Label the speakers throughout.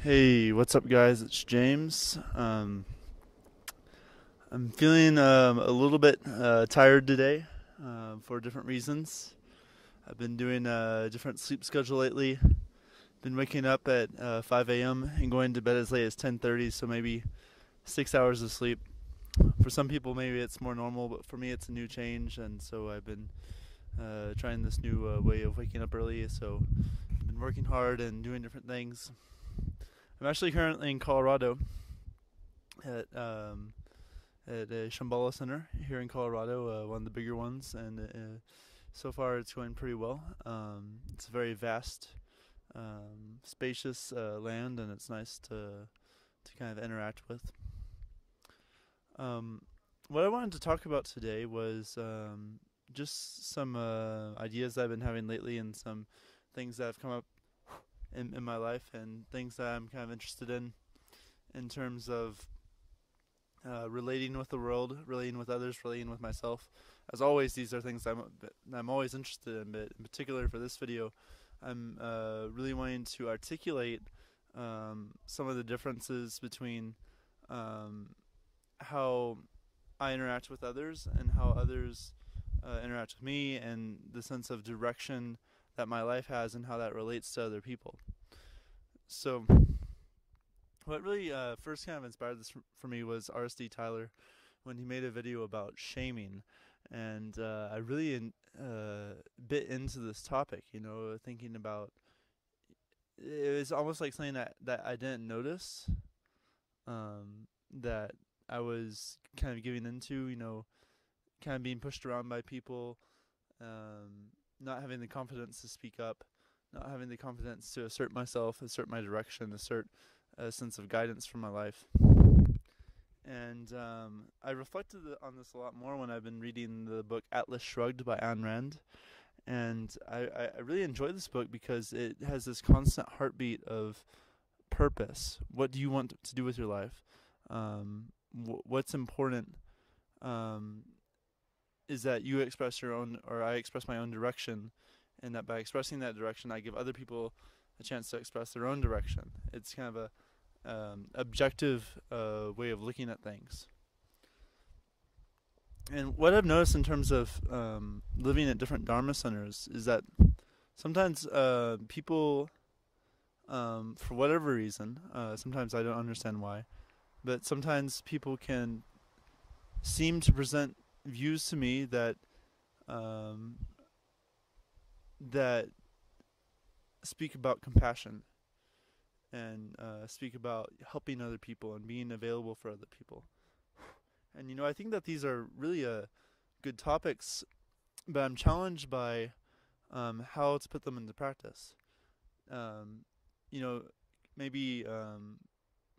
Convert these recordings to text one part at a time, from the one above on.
Speaker 1: Hey, what's up, guys? It's James. I'm feeling a little bit tired today for different reasons. I've been doing a different sleep schedule lately. Been waking up at 5 a.m. and going to bed as late as 10:30, so maybe 6 hours of sleep. For some people, maybe it's more normal, but for me, it's a new change, and so I've been trying this new way of waking up early. So I've been working hard and doing different things. I'm actually currently in Colorado at a Shambhala Center here in Colorado, one of the bigger ones, and so far it's going pretty well. It's a very vast, spacious land, and it's nice to kind of interact with. Um, what I wanted to talk about today was just some ideas that I've been having lately, and some things that have come up in my life, and things that I'm kind of interested in terms of relating with the world, relating with others, relating with myself. As always, these are things I'm always interested in, but in particular for this video, I'm really wanting to articulate some of the differences between how I interact with others and how others interact with me, and the sense of direction that my life has and how that relates to other people. So what really first kind of inspired this for me was R.S.D. Tyler when he made a video about shaming, and I really bit into this topic. Thinking about it was almost like something that I didn't notice, that I was kind of giving into. Kind of being pushed around by people, not having the confidence to speak up, not having the confidence to assert myself, assert my direction, assert a sense of guidance for my life. And I reflected on this a lot more when I've been reading the book Atlas Shrugged by Ayn Rand. And I really enjoy this book because it has this constant heartbeat of purpose. What do you want to do with your life? What's important is that you express your own, or I express my own direction, and that by expressing that direction, I give other people a chance to express their own direction. It's kind of a objective way of looking at things. And what I've noticed in terms of living at different Dharma centers is that sometimes people, for whatever reason, sometimes I don't understand why, but sometimes people can seem to present views to me that that speak about compassion, and speak about helping other people and being available for other people. And I think that these are really good topics, but I'm challenged by how to put them into practice. Um, you know, Maybe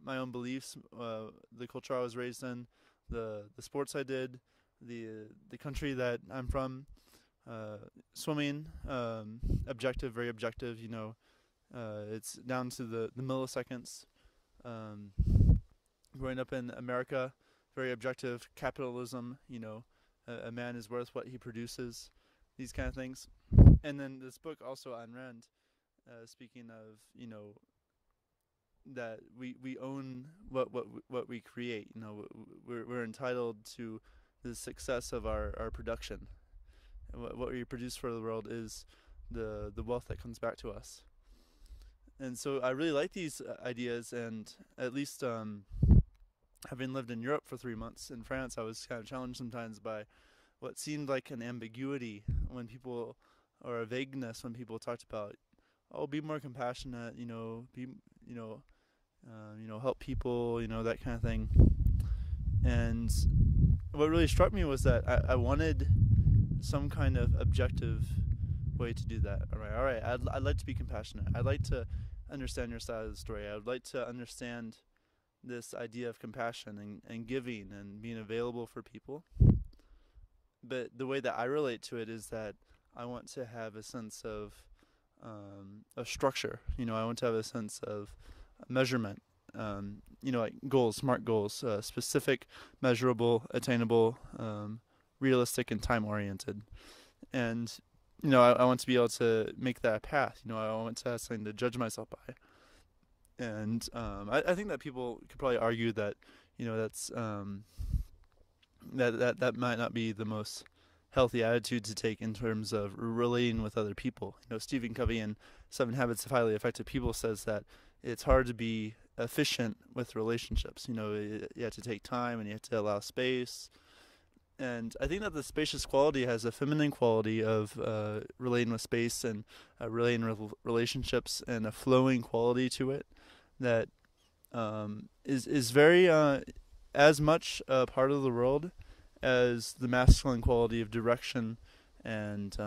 Speaker 1: my own beliefs, the culture I was raised in, the sports I did, the country that I'm from, swimming, objective, very objective. It's down to the milliseconds. Um, Growing up in America, very objective capitalism. A man is worth what he produces. These kind of things. And then this book also, Ayn Rand, speaking of that we own what we create. We're entitled to the success of our production. And what we produce for the world is the wealth that comes back to us. And so I really like these ideas, and at least having lived in Europe for 3 months in France, I was kind of challenged sometimes by what seemed like an ambiguity when people, or a vagueness when people talked about, oh, be more compassionate, be, help people, that kind of thing. And what really struck me was that I wanted some kind of objective way to do that. All right. I'd like to be compassionate. I'd like to understand your side of the story. I would like to understand this idea of compassion and giving and being available for people. But the way that I relate to it is that I want to have a sense of structure. I want to have a sense of measurement. Like goals, smart goals, specific, measurable, attainable, realistic, and time-oriented. And I want to be able to make that a path. I want to have something to judge myself by. And I think that people could probably argue that, that's that might not be the most healthy attitude to take in terms of relating with other people. Stephen Covey in Seven Habits of Highly Effective People says that it's hard to be efficient with relationships. You have to take time and you have to allow space. And I think that the spacious quality has a feminine quality of relating with space and relating with relationships, and a flowing quality to it that is very as much a part of the world as the masculine quality of direction and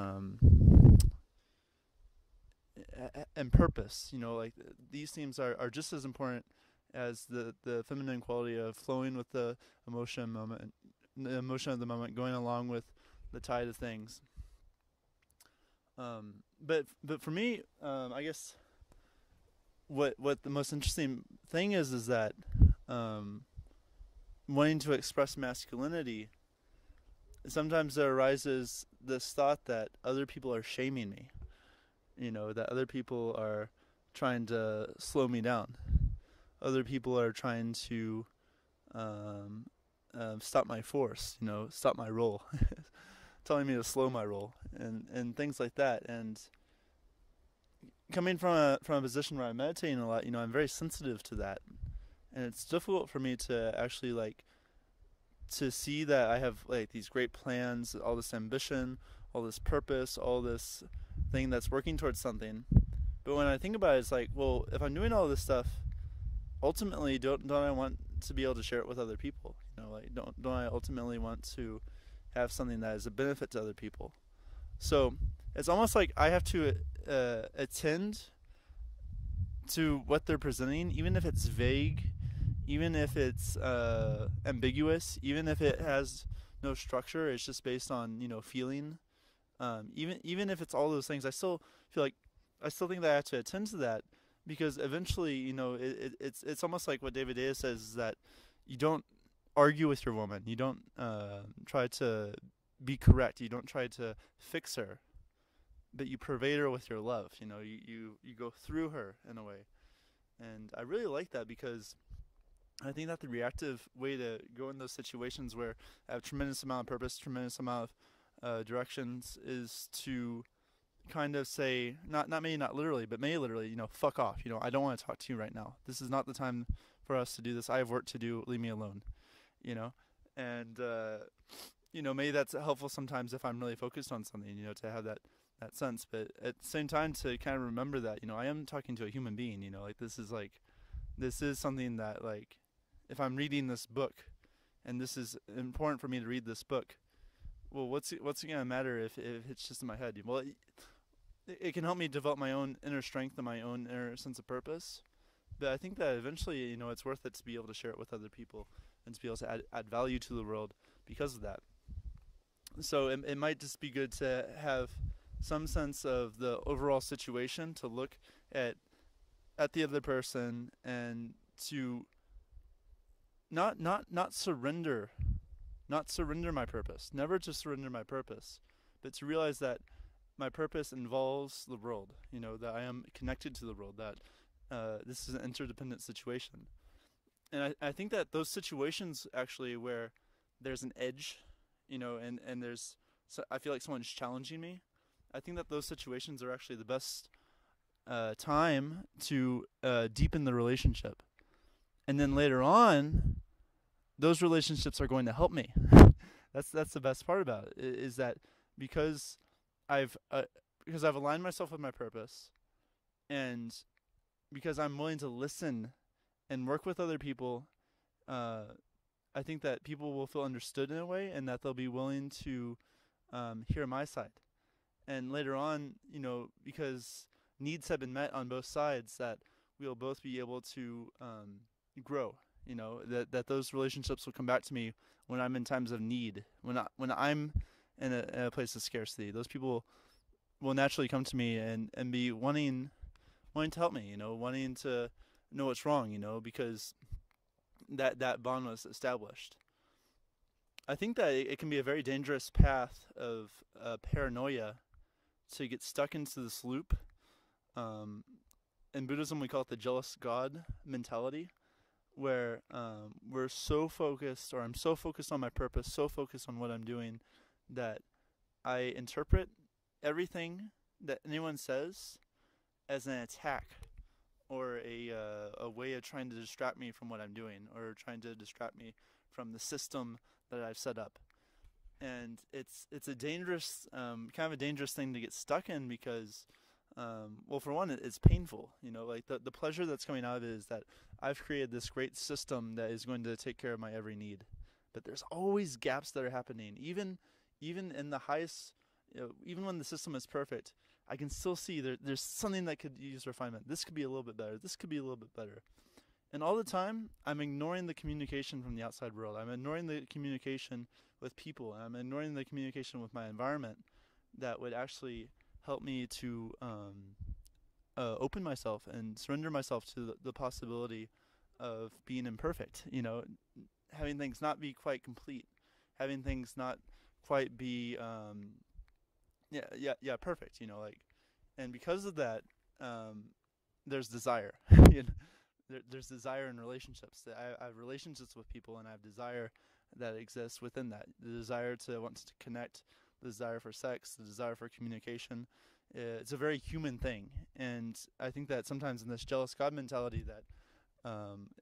Speaker 1: purpose. Like these themes are just as important as the feminine quality of flowing with the emotion of the moment, going along with the tide of things. But for me, I guess what the most interesting thing is that wanting to express masculinity, sometimes there arises this thought that other people are shaming me. That other people are trying to slow me down. Other people are trying to stop my force, stop my roll, telling me to slow my roll, and things like that. And coming from a position where I'm meditating a lot, I'm very sensitive to that, and it's difficult for me to actually to see that I have these great plans, all this ambition, all this purpose, all this thing that's working towards something. But when I think about it, it's like, well, if I'm doing all this stuff, ultimately, don't I want to be able to share it with other people? Don't I ultimately want to have something that is a benefit to other people? So it's almost like I have to attend to what they're presenting, even if it's vague, even if it's ambiguous, even if it has no structure. It's just based on feeling. Even if it's all those things, I still think that I have to attend to that, because eventually, it's almost like what David Deattached says, is that you don't argue with your woman. You don't try to be correct. You don't try to fix her, but you pervade her with your love. You go through her in a way. And I really like that, because I think that the reactive way to go in those situations where I have a tremendous amount of purpose, tremendous amount of directions, is to kind of say, not literally, but maybe literally, fuck off. I don't want to talk to you right now. This is not the time for us to do this. I have work to do. Leave me alone. And maybe that's helpful sometimes if I'm really focused on something, to have that sense. But at the same time, to kind of remember that, I am talking to a human being. This is something that, if I'm reading this book, and this is important for me to read this book, well, what's it gonna matter if it's just in my head? Well, it can help me develop my own inner strength and my own inner sense of purpose. But I think that eventually, it's worth it to be able to share it with other people and to be able to add value to the world because of that. So it might just be good to have some sense of the overall situation, to look at the other person, and to not surrender my purpose, never to surrender my purpose, but to realize that my purpose involves the world, that I am connected to the world, that this is an interdependent situation. And I think that those situations actually where there's an edge, and there's, so I feel like someone's challenging me, I think that those situations are actually the best time to deepen the relationship. And then later on, those relationships are going to help me. That's the best part about it, is that because I've aligned myself with my purpose, and because I'm willing to listen and work with other people, I think that people will feel understood in a way, and that they'll be willing to hear my side. And later on, because needs have been met on both sides, that we'll both be able to grow. That those relationships will come back to me when I'm in times of need, when I'm in a place of scarcity. Those people will naturally come to me and be wanting to help me, wanting to know what's wrong, because that bond was established. I think that it can be a very dangerous path of paranoia to get stuck into this loop, in Buddhism we call it the jealous God mentality, where we're so focused, or I'm so focused on my purpose, so focused on what I'm doing, that I interpret everything that anyone says as an attack, or a way of trying to distract me from what I'm doing, or trying to distract me from the system that I've set up. And it's a dangerous, kind of a dangerous thing to get stuck in, because well, for one, it's painful. Like the pleasure that's coming out of it is that I've created this great system that is going to take care of my every need. But there's always gaps that are happening, even in the highest. Even when the system is perfect, I can still see there's something that could use refinement. This could be a little bit better. This could be a little bit better. And all the time, I'm ignoring the communication from the outside world. I'm ignoring the communication with people. I'm ignoring the communication with my environment that would actually help me to open myself and surrender myself to the possibility of being imperfect. Having things not be quite complete, having things not quite be perfect. And because of that, there's desire. There's desire in relationships. I have relationships with people, and I have desire that exists within that. The desire to want to connect, the desire for sex, the desire for communication. It's a very human thing, and I think that sometimes in this jealous God mentality, that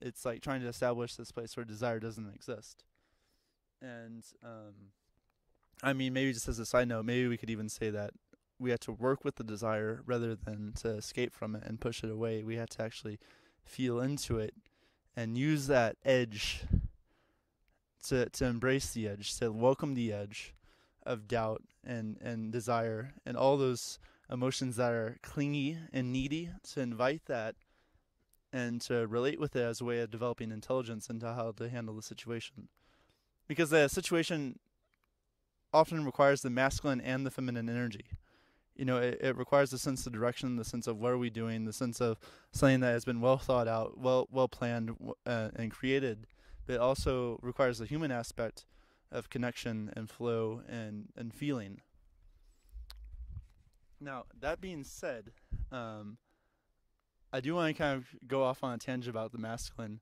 Speaker 1: it's like trying to establish this place where desire doesn't exist. And I mean, maybe just as a side note, maybe we could even say that we have to work with the desire rather than to escape from it and push it away. We have to actually feel into it and use that edge to embrace the edge, to welcome the edge of doubt and desire and all those emotions that are clingy and needy, to invite that and to relate with it as a way of developing intelligence into how to handle the situation. Because the situation often requires the masculine and the feminine energy. It requires a sense of direction, the sense of what are we doing, the sense of something that has been well thought out, well planned, and created. But it also requires the human aspect of connection and flow and feeling. Now, that being said, I do want to kind of go off on a tangent about the masculine,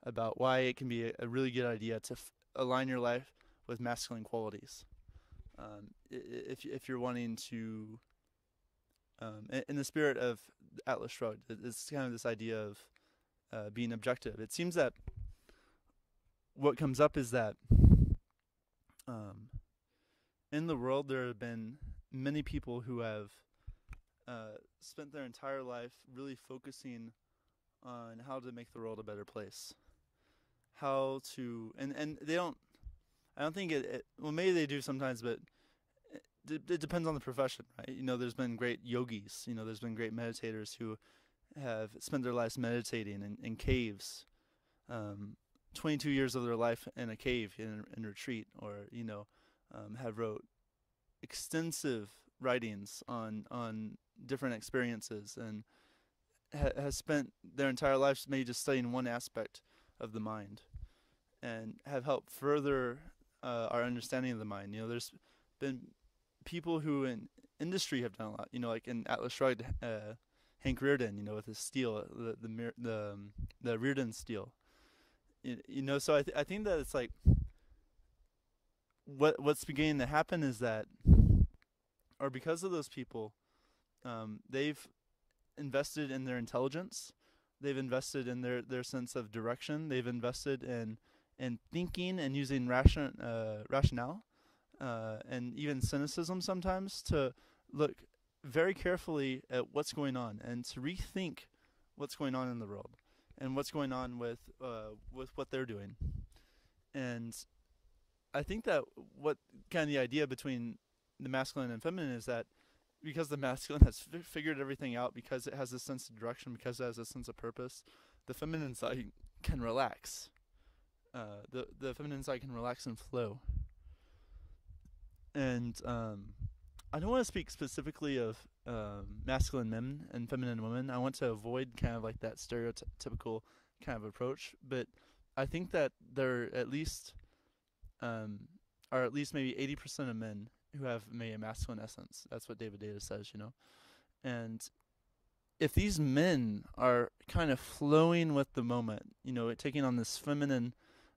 Speaker 1: about why it can be a really good idea to align your life with masculine qualities. If you're wanting to, in the spirit of Atlas Shrugged, it's kind of this idea of being objective. It seems that what comes up is that in the world there have been many people who have spent their entire life really focusing on how to make the world a better place. How to, and they don't, I don't think well, maybe they do sometimes, but it depends on the profession, right? There's been great yogis, there's been great meditators who have spent their lives meditating in caves, 22 years of their life in a cave in retreat, or have wrote extensive writings on different experiences, and has spent their entire lives maybe just studying one aspect of the mind, and have helped further our understanding of the mind. There's been people who in industry have done a lot. Like in Atlas Shrugged, Hank Rearden, with his steel, the Rearden steel. So I think that it's like what's beginning to happen is that, or because of those people, they've invested in their intelligence, they've invested in their sense of direction, they've invested in thinking and using rationale, and even cynicism sometimes, to look very carefully at what's going on and to rethink what's going on in the world and what's going on with what they're doing. And I think that what kind of the idea between the masculine and feminine is that because the masculine has figured everything out, because it has a sense of direction, because it has a sense of purpose, the feminine side can relax. The feminine side can relax and flow. And I don't want to speak specifically of masculine men and feminine women. I want to avoid kind of like that stereotypical kind of approach. But I think that there at least are at least maybe 80% of men who have maybe a masculine essence. That's what David Data says, And if these men are kind of flowing with the moment, taking on this feminine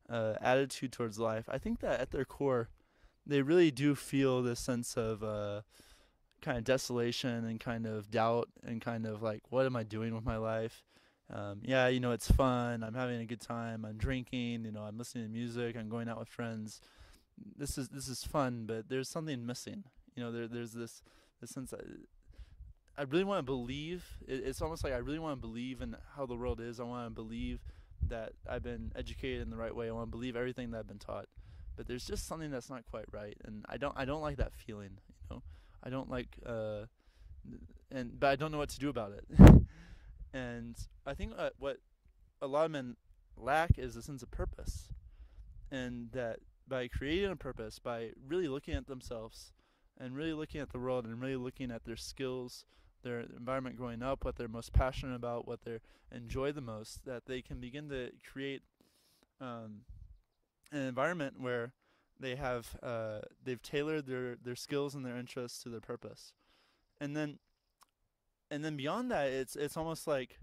Speaker 1: attitude towards life, I think that at their core, they really do feel this sense of kind of desolation and kind of doubt and kind of like, what am I doing with my life? Yeah, it's fun. I'm having a good time. I'm drinking. I'm listening to music. I'm going out with friends. This is fun, but there's something missing. There's this sense that I really want to believe. It's almost like I really want to believe in how the world is. I want to believe that I've been educated in the right way. I want to believe everything that I've been taught. But there's just something that's not quite right, and I don't like that feeling. I don't like but I don't know what to do about it. And I think what a lot of men lack is a sense of purpose, and that by creating a purpose, by really looking at themselves, and really looking at the world, and really looking at their skills, their environment growing up, what they're most passionate about, what they enjoy the most, that they can begin to create um, an environment where they've tailored their skills and their interests to their purpose, and then beyond that, it's almost like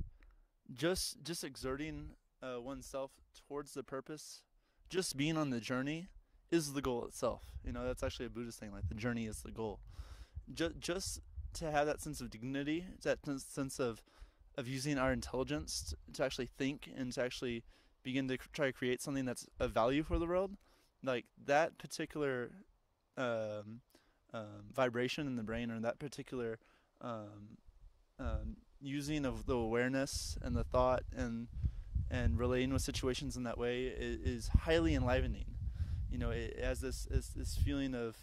Speaker 1: just exerting oneself towards the purpose, just being on the journey is the goal itself. That's actually a Buddhist thing. Like the journey is the goal. Just to have that sense of dignity, that sense of using our intelligence to actually think and to actually begin to try to create something that's of value for the world, like that particular vibration in the brain, or that particular um, using of the awareness and the thought and relating with situations in that way is highly enlivening. It has this feeling of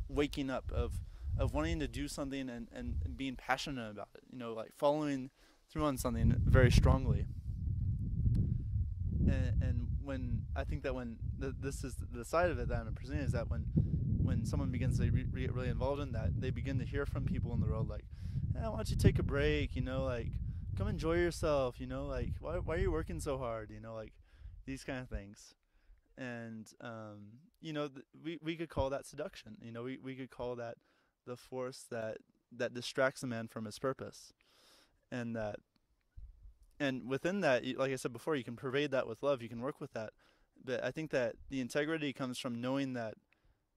Speaker 1: waking up, of wanting to do something and being passionate about it. Like following through on something very strongly. And when I think that this is the side of it that I'm presenting, is that when someone begins to get really involved in that, they begin to hear from people in the world like, why don't you take a break? Like, come enjoy yourself. Like, why are you working so hard? Like these kind of things. And we could call that seduction. We could call that the force that distracts a man from his purpose, and that and within that, like I said before, you can pervade that with love. You can work with that, but I think that the integrity comes from knowing that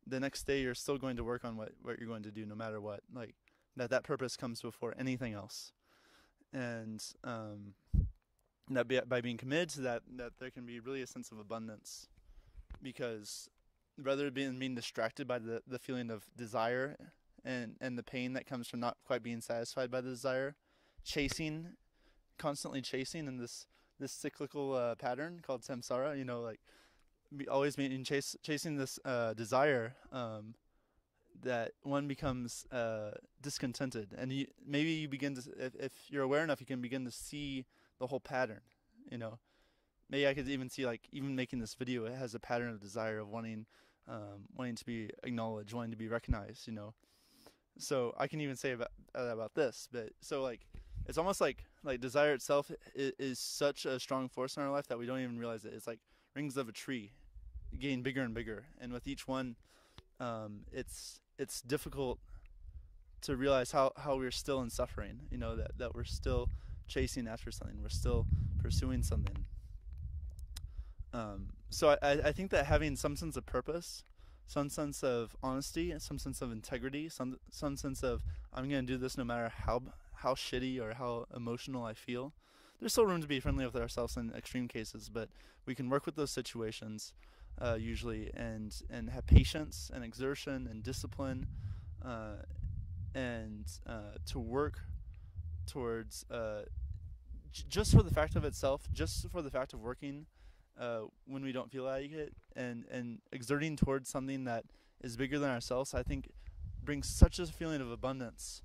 Speaker 1: the next day you're still going to work on what you're going to do, no matter what. Like that purpose comes before anything else, and that by being committed to that there can be really a sense of abundance, because rather than being distracted by the feeling of desire and the pain that comes from not quite being satisfied by the desire, chasing, constantly chasing in this cyclical pattern called samsara, like always being chasing this desire, that one becomes discontented, and maybe you begin to, if you're aware enough, you can begin to see the whole pattern. Maybe I could even see, like, even making this video, it has a pattern of desire of wanting to be acknowledged, wanting to be recognized. So I can even say about this, but so like it's almost like desire itself is such a strong force in our life that we don't even realize it. It's like rings of a tree getting bigger and bigger, and with each one, it's difficult to realize how we're still in suffering. That we're still chasing after something, we're still pursuing something. So I think that having some sense of purpose, some sense of honesty, some sense of integrity, some sense of, I'm going to do this no matter how shitty or how emotional I feel. There's still room to be friendly with ourselves in extreme cases, but we can work with those situations usually, and have patience and exertion and discipline, and to work towards just for the fact of itself, just for the fact of working when we don't feel like it, and exerting towards something that is bigger than ourselves, I think brings such a feeling of abundance,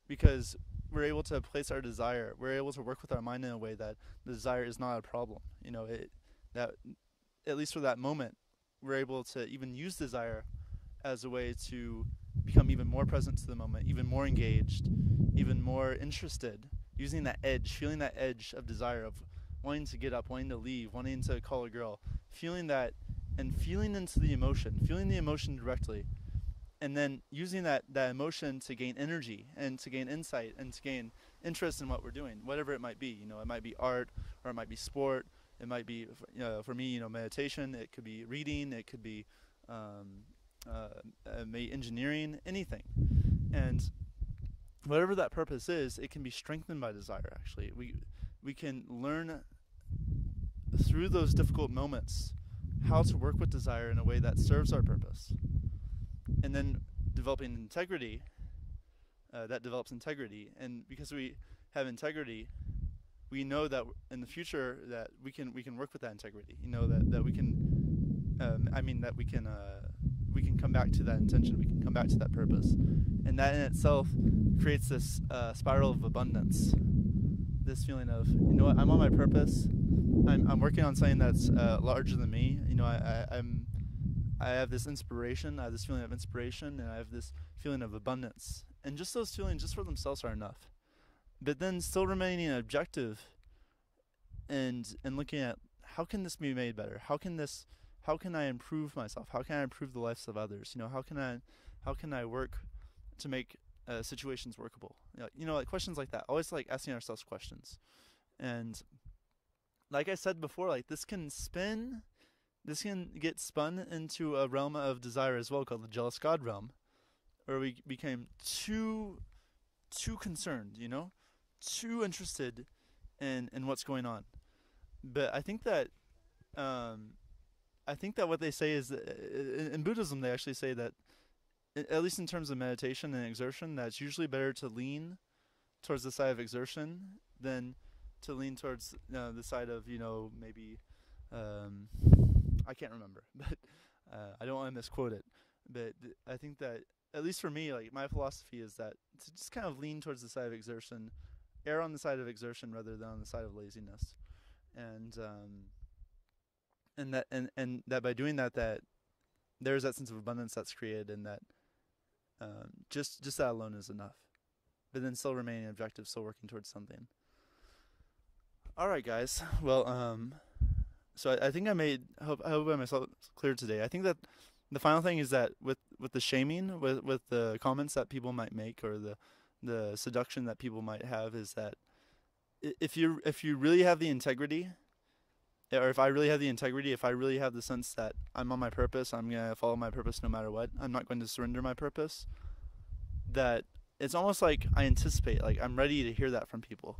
Speaker 1: because we're able to place our desire, we're able to work with our mind in a way that the desire is not a problem. That at least for that moment, we're able to even use desire as a way to become even more present to the moment, even more engaged, even more interested, using that edge, feeling that edge of desire, of wanting to get up, wanting to leave, wanting to call a girl, feeling that, and feeling into the emotion, feeling the emotion directly, and then using that emotion to gain energy and to gain insight and to gain interest in what we're doing, whatever it might be. It might be art, or it might be sport. It might be, for me, meditation. It could be reading. It could be engineering, anything. And whatever that purpose is, it can be strengthened by desire. Actually, we can learn through those difficult moments how to work with desire in a way that serves our purpose. And then developing integrity, that develops integrity. And because we have integrity, we know that in the future that we can work with that integrity. That we can, that we can come back to that intention. We can come back to that purpose, and that in itself creates this spiral of abundance. This feeling of, what, I'm on my purpose. I'm working on something that's larger than me. I have this inspiration. I have this feeling of inspiration, and I have this feeling of abundance. And just those feelings, just for themselves, are enough. But then still remaining objective, and looking at, how can this be made better? How can I improve myself? How can I improve the lives of others? How can I work to make situations workable? Like questions like that. Always like asking ourselves questions. And like I said before, like this can get spun into a realm of desire as well, called the jealous God realm, where we became too concerned, too interested in what's going on. But I think that what they say is that in Buddhism they actually say that, at least in terms of meditation and exertion, that it's usually better to lean towards the side of exertion than to lean towards the side of, maybe I can't remember, but I don't want to misquote it. But I think that, at least for me, like my philosophy is that to just kind of lean towards the side of exertion, err on the side of exertion rather than on the side of laziness, and that by doing that there's that sense of abundance that's created, and that just that alone is enough. But then still remaining objective, still working towards something. All right, guys. Well, so I think I hope I made myself clear today. I think that the final thing is that with the shaming, with the comments that people might make, or the seduction that people might have, is that if you really have the integrity, or if I really have the integrity, if I really have the sense that I'm on my purpose, I'm going to follow my purpose no matter what, I'm not going to surrender my purpose, that it's almost like I anticipate, like I'm ready to hear that from people.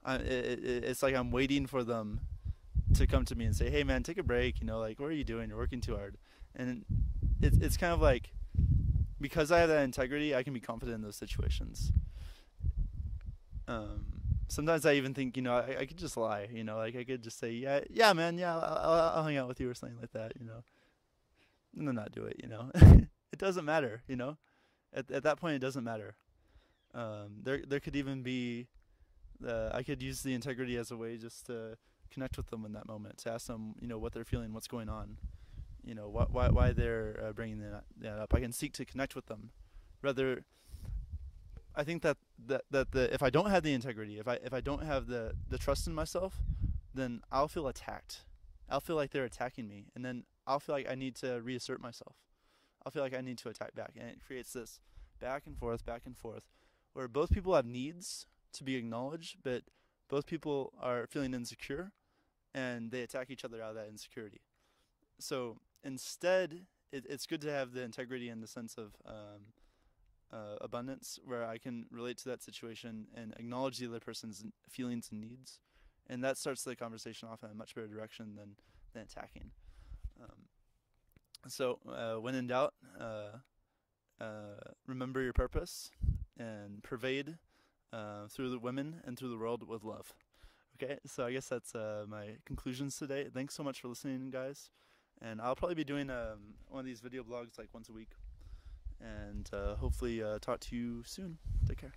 Speaker 1: It's like I'm waiting for them to come to me and say, hey man, take a break, like, what are you doing? You're working too hard. And it's kind of like, because I have that integrity, I can be confident in those situations. Sometimes I even think, I could just lie, like I could just say, yeah man, yeah, I'll hang out with you or something like that, and then not do it, It doesn't matter, at that point it doesn't matter. There could even be, I could use the integrity as a way just to connect with them in that moment, to ask them, what they're feeling, what's going on, why they're bringing that up. I can seek to connect with them. Rather, I think that if I don't have the integrity, if I don't have the trust in myself, then I'll feel attacked. I'll feel like they're attacking me, and then I'll feel like I need to reassert myself. I'll feel like I need to attack back, and it creates this back and forth, where both people have needs to be acknowledged, but both people are feeling insecure, and they attack each other out of that insecurity. So instead, it's good to have the integrity in the sense of abundance, where I can relate to that situation and acknowledge the other person's feelings and needs, and that starts the conversation off in a much better direction than attacking. So when in doubt, remember your purpose and pervade through the women and through the world with love. Okay, so I guess that's my conclusions today. Thanks so much for listening, guys. And I'll probably be doing one of these video blogs like once a week. And hopefully talk to you soon. Take care.